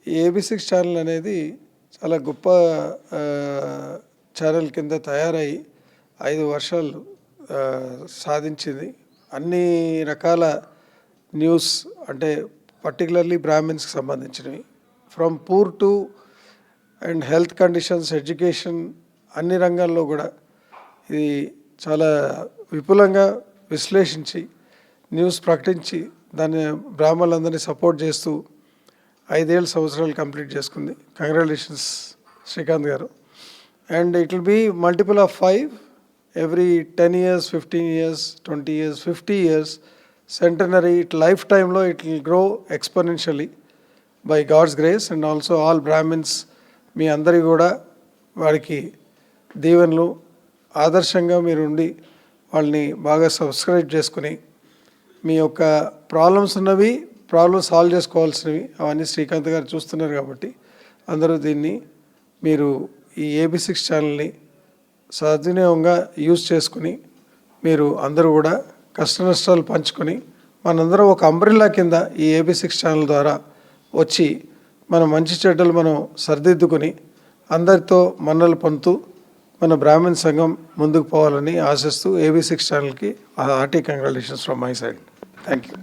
ఈ AB6 channel అనేది చాలా గొప్ప ఛానల్ కింద తయారై 5 వర్షాలు సాధించింది. అన్ని రకాల న్యూస్ అంటే పర్టికులర్లీ బ్రాహ్మిన్స్కి సంబంధించినవి, from poor to and health conditions, education, అన్ని రంగాల్లో కూడా ఇది చాలా విపులంగా విశ్లేషించి న్యూస్ ప్రకటించి దాన్ని బ్రాహ్మణులందరినీ సపోర్ట్ చేస్తూ 5 సంవత్సరాలు కంప్లీట్ చేసుకుంది. Congratulations Srikanth garu. And it will be multiple of 5 every 10 years, 15 years, 20 years, 50 years, centenary, life time lo it will grow exponentially by God's grace. And also all Brahmins మీ అందరి కూడా వారికి దీవెనలు ఆదర్శంగా మీరు ఉండి వాళ్ళని బాగా సబ్స్క్రైబ్ చేసుకుని మీ యొక్క ప్రాబ్లమ్స్ ఉన్నవి, ప్రాబ్లమ్స్ సాల్వ్ చేసుకోవాల్సినవి అవన్నీ శ్రీకాంత్ గారు చూస్తున్నారు. కాబట్టి అందరూ దీన్ని మీరు ఈ AB6 ఛానల్ని సద్వినియోగంగా యూజ్ చేసుకుని మీరు అందరూ కూడా కష్ట నష్టాలు పంచుకొని మనందరం ఒక అంబ్రెల్లా కింద ఈ AB6 ఛానల్ ద్వారా వచ్చి మన మంచి చెడ్డలు మనం సరిదిద్దుకొని అందరితో మన్నలు పొందుతూ మన బ్రాహ్మణ సంఘం ముందుకు పోవాలని ఆశిస్తూ AB6 ఛానల్కి hearty congratulations from my side. Thank you.